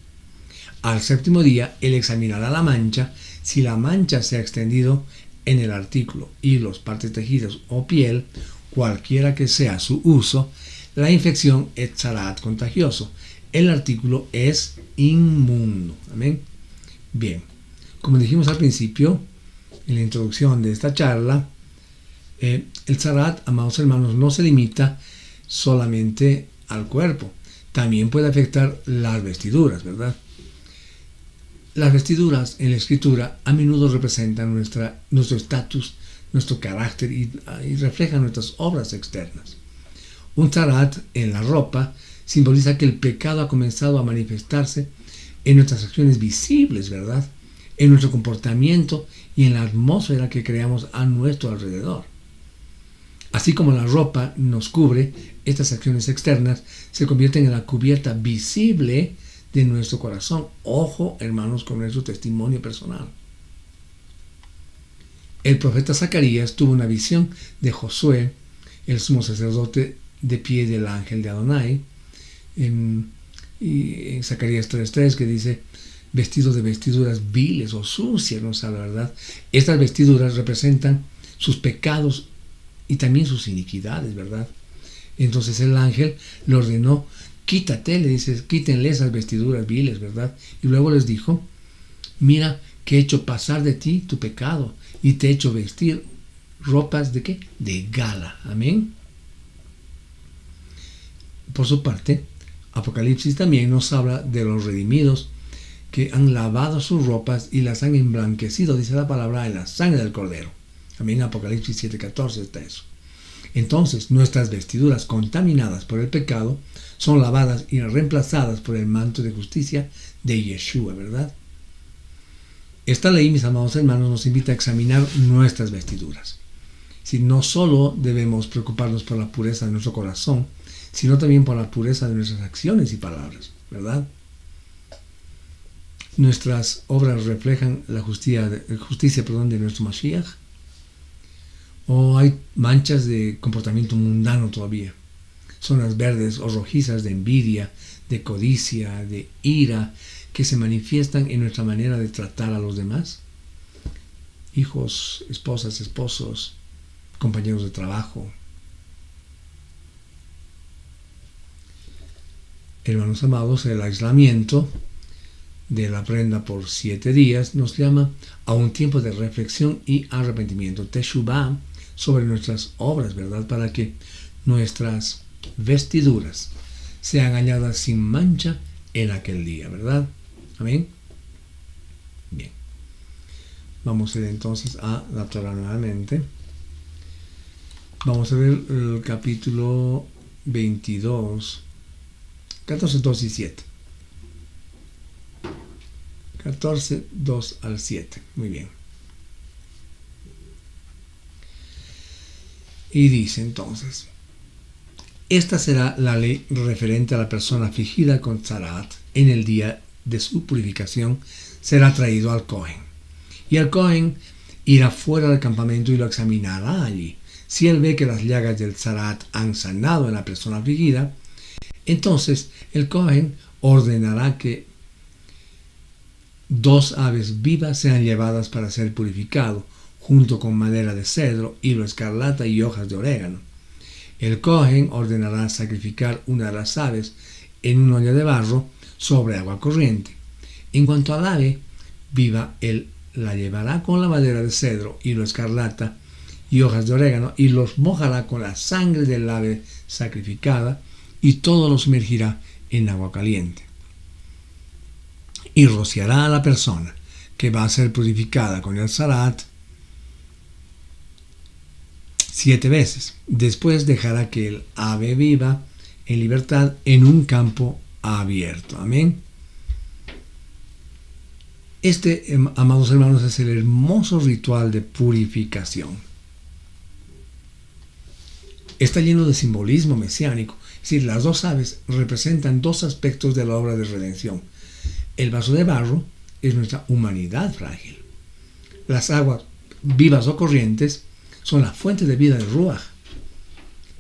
Al séptimo día, él examinará la mancha. Si la mancha se ha extendido en el artículo, hilos, partes tejidos o piel, cualquiera que sea su uso, la infección es tzarat contagioso. El artículo es inmundo. Amén. Bien, como dijimos al principio, en la introducción de esta charla, el tzarat, amados hermanos, no se limita solamente al cuerpo. También puede afectar las vestiduras, ¿verdad? Las vestiduras en la escritura a menudo representan nuestro estatus, nuestro carácter y reflejan nuestras obras externas. Un tzarat en la ropa simboliza que el pecado ha comenzado a manifestarse en nuestras acciones visibles, ¿verdad? En nuestro comportamiento y en la atmósfera que creamos a nuestro alrededor. Así como la ropa nos cubre, estas acciones externas se convierten en la cubierta visible de nuestro corazón. Ojo, hermanos, con nuestro testimonio personal. El profeta Zacarías tuvo una visión de Josué, el sumo sacerdote, de pie del ángel de Adonai, en Zacarías 3:3, que dice: vestido de vestiduras viles o sucias, no sabe la verdad. Estas vestiduras representan sus pecados y también sus iniquidades, ¿verdad? Entonces el ángel le ordenó: quítate, le dice, quítenle esas vestiduras viles, ¿verdad? Y luego les dijo: mira que he hecho pasar de ti tu pecado y te he hecho vestir ropas de ¿qué? De gala. Amén. Por su parte, Apocalipsis también nos habla de los redimidos que han lavado sus ropas y las han emblanquecido, dice la palabra, en la sangre del Cordero. También en Apocalipsis 7:14 está eso. Entonces, nuestras vestiduras contaminadas por el pecado son lavadas y reemplazadas por el manto de justicia de Yeshua, ¿verdad? Esta ley, mis amados hermanos, nos invita a examinar nuestras vestiduras. Si no solo debemos preocuparnos por la pureza de nuestro corazón, sino también por la pureza de nuestras acciones y palabras, ¿verdad? Nuestras obras reflejan la justicia de nuestro Mashiach, o hay manchas de comportamiento mundano todavía, zonas verdes o rojizas de envidia, de codicia, de ira, que se manifiestan en nuestra manera de tratar a los demás, hijos, esposas, esposos, compañeros de trabajo. Hermanos amados, el aislamiento de la prenda por 7 días nos llama a un tiempo de reflexión y arrepentimiento, teshuvah, sobre nuestras obras, ¿verdad? Para que nuestras vestiduras sean halladas sin mancha en aquel día, ¿verdad? Amén. Bien. Vamos a ir entonces a la Torah nuevamente. Vamos a ver el capítulo 22, 14, 2 y 7. 14, 2 al 7. Muy bien. Y dice entonces: esta será la ley referente a la persona afligida con tzarat. En el día de su purificación será traído al Cohen. Y el Cohen irá fuera del campamento y lo examinará allí. Si él ve que las llagas del tzarat han sanado en la persona afligida, entonces el Cohen ordenará que 2 aves vivas sean llevadas para ser purificado, junto con madera de cedro, hilo escarlata y hojas de orégano. El Cohen ordenará sacrificar una de las aves en una olla de barro sobre agua corriente. En cuanto al ave viva, él la llevará con la madera de cedro, hilo escarlata y hojas de orégano, y los mojará con la sangre del ave sacrificada, y todo lo sumergirá en agua caliente. Y rociará a la persona que va a ser purificada con el tzarat 7 veces. Después dejará que el ave viva en libertad en un campo abierto. Amén. Este, amados hermanos, es el hermoso ritual de purificación. Está lleno de simbolismo mesiánico. Es decir, las dos aves representan dos aspectos de la obra de redención. El vaso de barro es nuestra humanidad frágil. Las aguas vivas o corrientes son la fuente de vida del Ruach.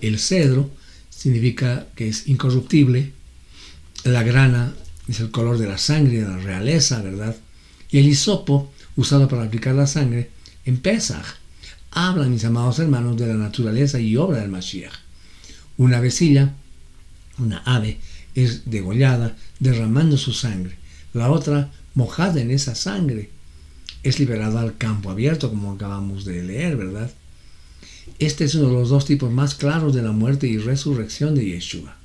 El cedro significa que es incorruptible. La grana es el color de la sangre de la realeza, ¿verdad? Y el hisopo, usado para aplicar la sangre en Pesaj, hablan, mis amados hermanos, de la naturaleza y obra del Mashiach. Una avecilla, una ave, es degollada, derramando su sangre. La otra, mojada en esa sangre, es liberada al campo abierto, como acabamos de leer, ¿verdad? Este es uno de los dos tipos más claros de la muerte y resurrección de Yeshua.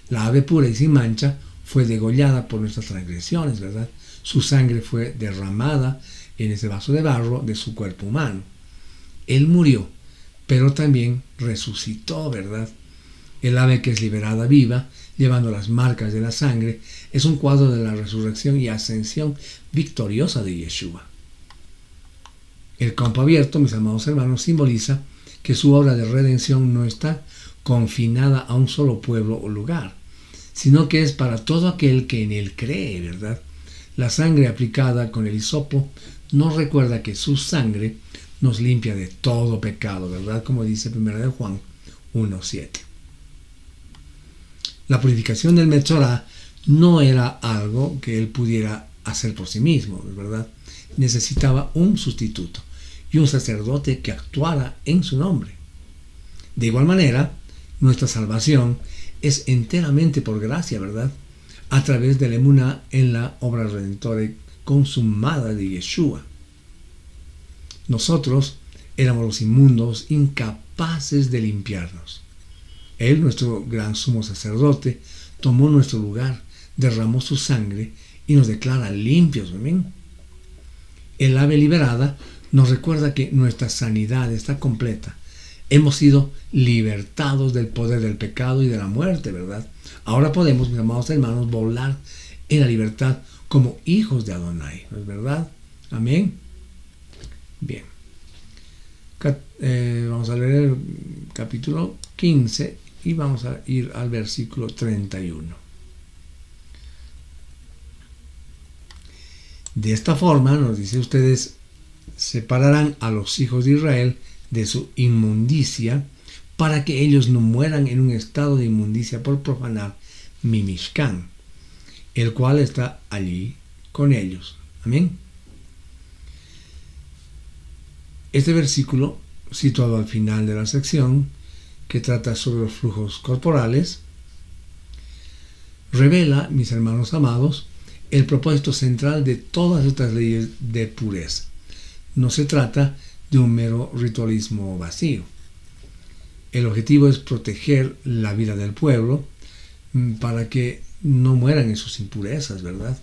La ave pura y sin mancha fue degollada por nuestras transgresiones, ¿verdad? Su sangre fue derramada en ese vaso de barro de su cuerpo humano. Él murió, pero también resucitó, ¿verdad? El ave que es liberada viva, llevando las marcas de la sangre, es un cuadro de la resurrección y ascensión victoriosa de Yeshua. El campo abierto, mis amados hermanos, simboliza que su obra de redención no está confinada a un solo pueblo o lugar, sino que es para todo aquel que en él cree, ¿verdad? La sangre aplicada con el hisopo nos recuerda que su sangre nos limpia de todo pecado, ¿verdad? Como dice 1 de Juan 1:7. La purificación del Metzorá no era algo que él pudiera hacer por sí mismo, ¿verdad? Necesitaba un sustituto y un sacerdote que actuara en su nombre. De igual manera, nuestra salvación es enteramente por gracia, ¿verdad? A través de la emuná en la obra redentora consumada de Yeshua. Nosotros éramos los inmundos, incapaces de limpiarnos. Él, nuestro gran sumo sacerdote, tomó nuestro lugar, derramó su sangre y nos declara limpios. ¿Amén? El ave liberada nos recuerda que nuestra sanidad está completa. Hemos sido libertados del poder del pecado y de la muerte, ¿verdad? Ahora podemos, mis amados hermanos, volar en la libertad como hijos de Adonai, ¿no es verdad? Amén. Bien. Vamos a leer el capítulo 15 y vamos a ir al versículo 31. De esta forma, nos dice, ustedes separarán a los hijos de Israel de su inmundicia para que ellos no mueran en un estado de inmundicia por profanar mi Mishkan, el cual está allí con ellos. Amén. Este versículo, situado al final de la sección, que trata sobre los flujos corporales, revela, mis hermanos amados, el propósito central de todas estas leyes de pureza. No se trata de un mero ritualismo vacío. El objetivo es proteger la vida del pueblo para que no mueran en sus impurezas, ¿verdad?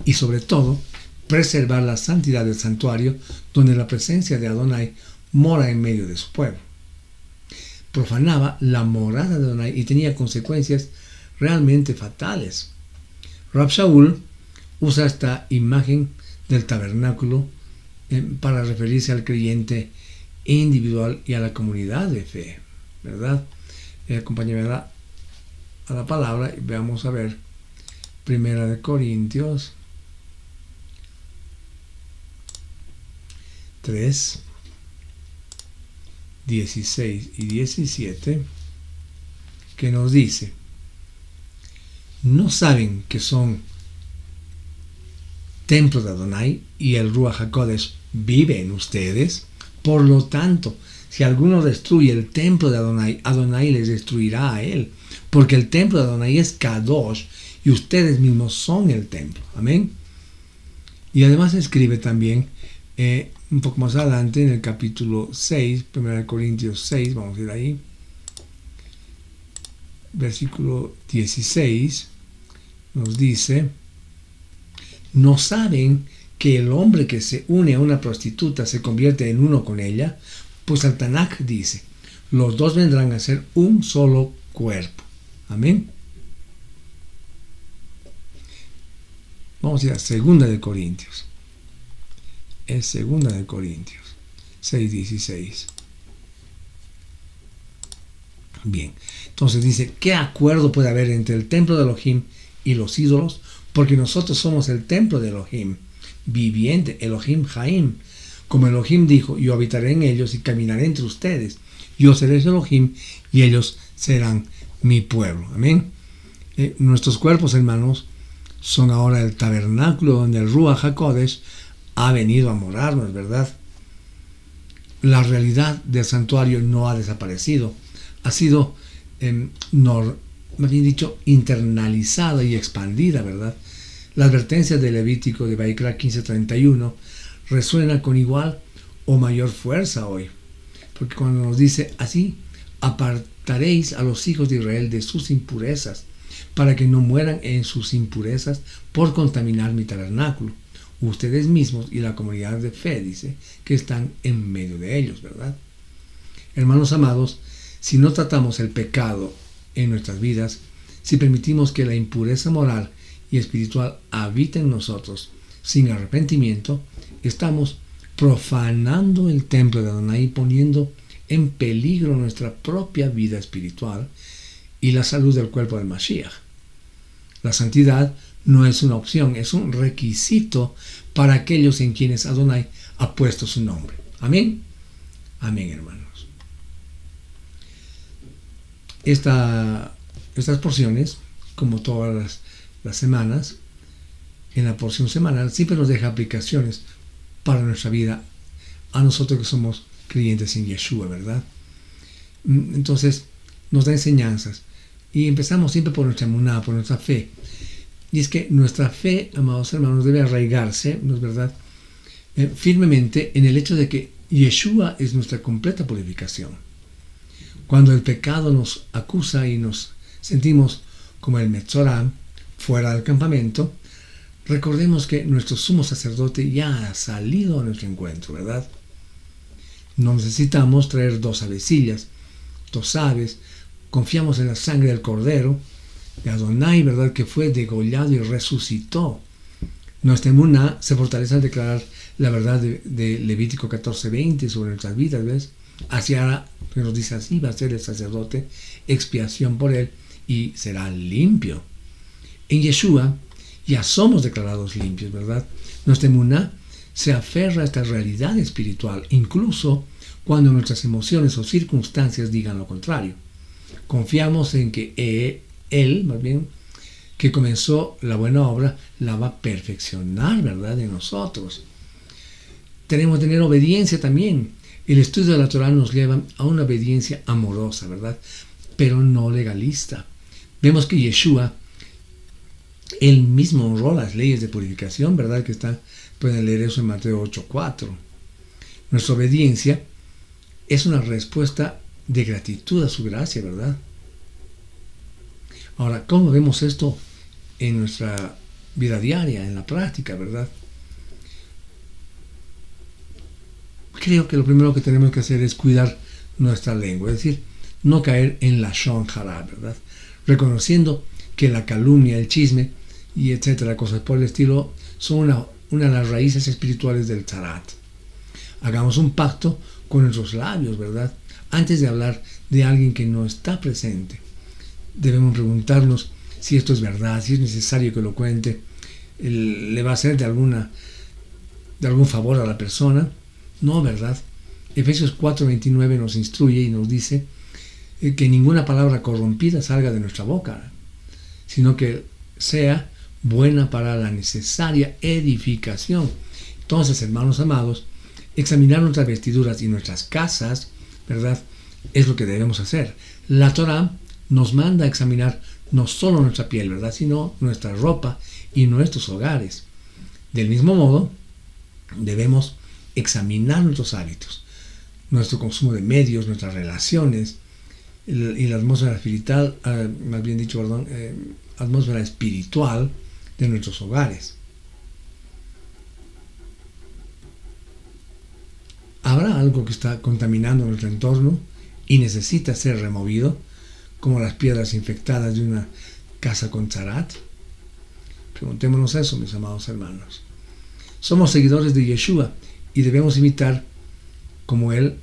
Y sobre todo, preservar la santidad del santuario donde la presencia de Adonai mora en medio de su pueblo. Profanaba la morada de Adonai y tenía consecuencias realmente fatales. Rab Shaul usa esta imagen del tabernáculo para referirse al creyente individual y a la comunidad de fe, ¿verdad? Acompáñame a la palabra y veamos a ver 1 Corintios 3, 16 y 17, que nos dice: ¿no saben que son templo de Adonai y el Ruach HaKodesh vive en ustedes? Por lo tanto, si alguno destruye el templo de Adonai, Adonai les destruirá a él, porque el templo de Adonai es Kadosh y ustedes mismos son el templo. Amén. Y además escribe también un poco más adelante en el capítulo 6, 1 Corintios 6, vamos a ir ahí, versículo 16, nos dice: ¿no saben que el hombre que se une a una prostituta se convierte en uno con ella? Pues el Tanakh dice, los dos vendrán a ser un solo cuerpo. Amén. Vamos a ir a 2 de Corintios. Es 2 de Corintios 6:16. Bien, entonces dice, ¿qué acuerdo puede haber entre el templo de Elohim y los ídolos? Porque nosotros somos el templo de Elohim, viviente, Elohim Jaim. Como Elohim dijo, yo habitaré en ellos y caminaré entre ustedes. Yo seré su Elohim y ellos serán mi pueblo. Amén. Nuestros cuerpos, hermanos, son ahora el tabernáculo donde el Ruach HaKodesh ha venido a morarnos, ¿verdad? La realidad del santuario no ha desaparecido. Ha sido, más bien dicho, internalizada y expandida, ¿verdad? La advertencia de Levítico de Baikra 15:31 resuena con igual o mayor fuerza hoy. Porque cuando nos dice así, apartaréis a los hijos de Israel de sus impurezas, para que no mueran en sus impurezas por contaminar mi tabernáculo. Ustedes mismos y la comunidad de fe, dice, que están en medio de ellos, ¿verdad? Hermanos amados, si no tratamos el pecado en nuestras vidas, si permitimos que la impureza moral y espiritual habite en nosotros sin arrepentimiento, estamos profanando el templo de Adonai, poniendo en peligro nuestra propia vida espiritual y la salud del cuerpo del Mashiach. La santidad no es una opción, es un requisito para aquellos en quienes Adonai ha puesto su nombre. Amén. Amén, hermanos. Estas porciones, como todas las semanas, en la porción semanal, siempre nos deja aplicaciones para nuestra vida, a nosotros que somos creyentes en Yeshua, ¿verdad? Entonces, nos da enseñanzas. Y empezamos siempre por nuestra emuná, por nuestra fe. Y es que nuestra fe, amados hermanos, debe arraigarse, ¿no es verdad?, firmemente en el hecho de que Yeshua es nuestra completa purificación. Cuando el pecado nos acusa y nos sentimos como el Metzorah fuera del campamento, recordemos que nuestro sumo sacerdote ya ha salido a nuestro encuentro, ¿verdad? No necesitamos traer 2 avecillas, 2 aves. Confiamos en la sangre del Cordero de Adonai, ¿verdad?, que fue degollado y resucitó. Nuestra emuná se fortalece al declarar la verdad de Levítico 14:20 sobre nuestras vidas, ¿ves? Así ahora, que nos dice así, va a ser el sacerdote expiación por él y será limpio. En Yeshua ya somos declarados limpios, ¿verdad? Nuestra emuná se aferra a esta realidad espiritual, incluso cuando nuestras emociones o circunstancias digan lo contrario. Confiamos en que Él, más bien, que comenzó la buena obra, la va a perfeccionar, ¿verdad?, en nosotros. Tenemos que tener obediencia también. El estudio de la Torah nos lleva a una obediencia amorosa, ¿verdad?, pero no legalista. Vemos que Yeshua, Él mismo honró las leyes de purificación, ¿verdad?, que pueden leer eso en Mateo 8:4. Nuestra obediencia es una respuesta de gratitud a su gracia, ¿verdad? Ahora, ¿cómo vemos esto en nuestra vida diaria, en la práctica, verdad? Creo que lo primero que tenemos que hacer es cuidar nuestra lengua, es decir, no caer en la shon hara, ¿verdad? Reconociendo que la calumnia, el chisme y etcétera, cosas por el estilo, son una de las raíces espirituales del tzarat. Hagamos un pacto con nuestros labios, ¿verdad? Antes de hablar de alguien que no está presente, debemos preguntarnos si esto es verdad, si es necesario que lo cuente, le va a hacer de algún favor a la persona. No, ¿verdad? Efesios 4:29 nos instruye y nos dice que ninguna palabra corrompida salga de nuestra boca, sino que sea buena para la necesaria edificación. Entonces, hermanos amados, examinar nuestras vestiduras y nuestras casas, ¿verdad?, es lo que debemos hacer. La Torah nos manda a examinar no solo nuestra piel, ¿verdad?, sino nuestra ropa y nuestros hogares. Del mismo modo, debemos examinar nuestros hábitos, nuestro consumo de medios, nuestras relaciones y la atmósfera espiritual, atmósfera espiritual de nuestros hogares. Habrá algo que está contaminando nuestro entorno y necesita ser removido, como las piedras infectadas de una casa con Tzarat? Preguntémonos eso, mis amados hermanos. Somos seguidores de Yeshua y debemos imitar como Él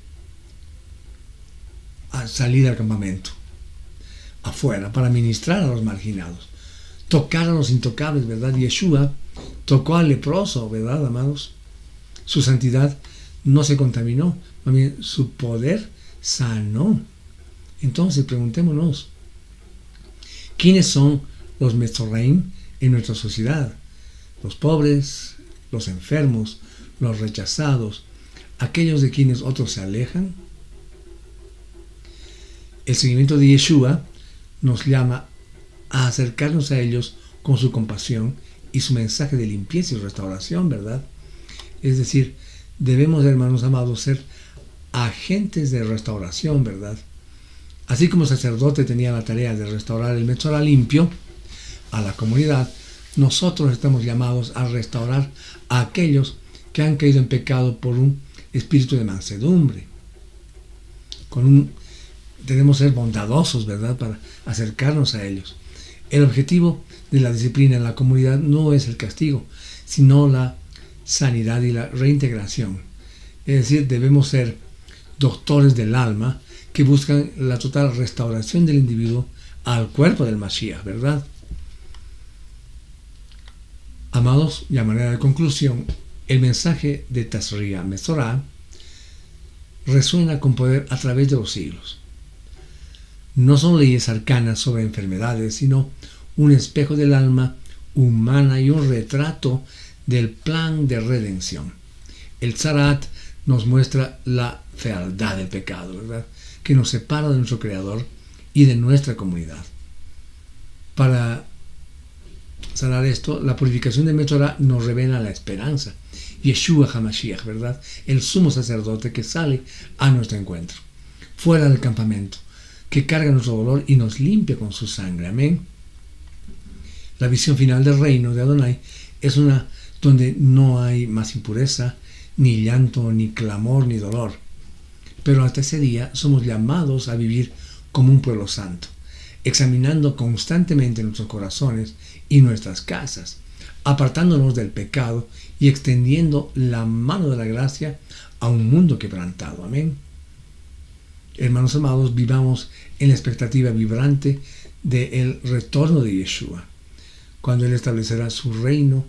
a salir al campamento, afuera, para ministrar a los marginados, tocar a los intocables, ¿verdad? Yeshua tocó al leproso, ¿verdad, amados? Su santidad no se contaminó, también su poder sanó. Entonces preguntémonos, ¿quiénes son los Metzoraim en nuestra sociedad? Los pobres, los enfermos, los rechazados, aquellos de quienes otros se alejan. El seguimiento de Yeshua nos llama a acercarnos a ellos con su compasión y su mensaje de limpieza y restauración, ¿verdad? Es decir, debemos, hermanos amados, ser agentes de restauración, ¿verdad? Así como el sacerdote tenía la tarea de restaurar el Metzorá limpio a la comunidad, nosotros estamos llamados a restaurar a aquellos que han caído en pecado por un espíritu de mansedumbre. Debemos ser bondadosos, ¿verdad?, para acercarnos a ellos. El objetivo de la disciplina en la comunidad no es el castigo, sino la sanidad y la reintegración. Es decir, debemos ser doctores del alma que buscan la total restauración del individuo al cuerpo del Mashiach, ¿verdad? Amados, y a manera de conclusión, el mensaje de Tazria Metzorah resuena con poder a través de los siglos. No son leyes arcanas sobre enfermedades, sino un espejo del alma humana y un retrato del plan de redención. El Tzarat nos muestra la fealdad del pecado, ¿verdad?, que nos separa de nuestro Creador y de nuestra comunidad. Para sanar esto, la purificación de Metzorah nos revela la esperanza. Yeshua HaMashiach, ¿verdad?, el sumo sacerdote que sale a nuestro encuentro, fuera del campamento, que carga nuestro dolor y nos limpia con su sangre. Amén. La visión final del reino de Adonai es una donde no hay más impureza, ni llanto, ni clamor, ni dolor. Pero hasta ese día somos llamados a vivir como un pueblo santo, examinando constantemente nuestros corazones y nuestras casas, apartándonos del pecado y extendiendo la mano de la gracia a un mundo quebrantado. Amén. Hermanos amados, vivamos en la expectativa vibrante del retorno de Yeshua, cuando Él establecerá su reino,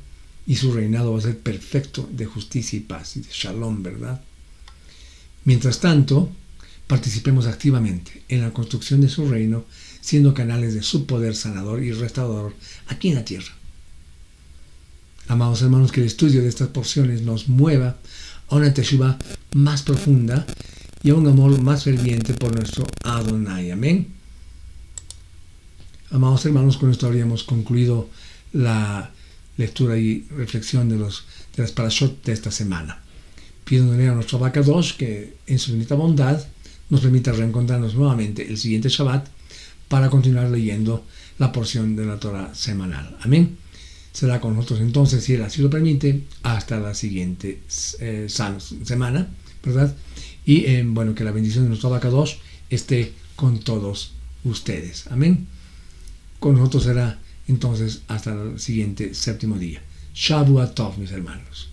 y su reinado va a ser perfecto de justicia y paz y de shalom, ¿verdad? Mientras tanto, participemos activamente en la construcción de su reino, siendo canales de su poder sanador y restaurador aquí en la tierra. Amados hermanos, que el estudio de estas porciones nos mueva a una teshuvá más profunda y a un amor más ferviente por nuestro Adonai. Amén. Amados hermanos, con esto habríamos concluido la lectura y reflexión de las parashot de esta semana. Pidiéndole a nuestro Abacadosh que en su infinita bondad nos permita reencontrarnos nuevamente el siguiente Shabbat para continuar leyendo la porción de la Torah semanal. Amén. Será con nosotros entonces, si Él así lo permite, hasta la siguiente semana, ¿verdad? Y que la bendición de nuestro Abacadosh esté con todos ustedes. Amén. Con nosotros será entonces hasta el siguiente séptimo día. Shavua Tov, mis hermanos.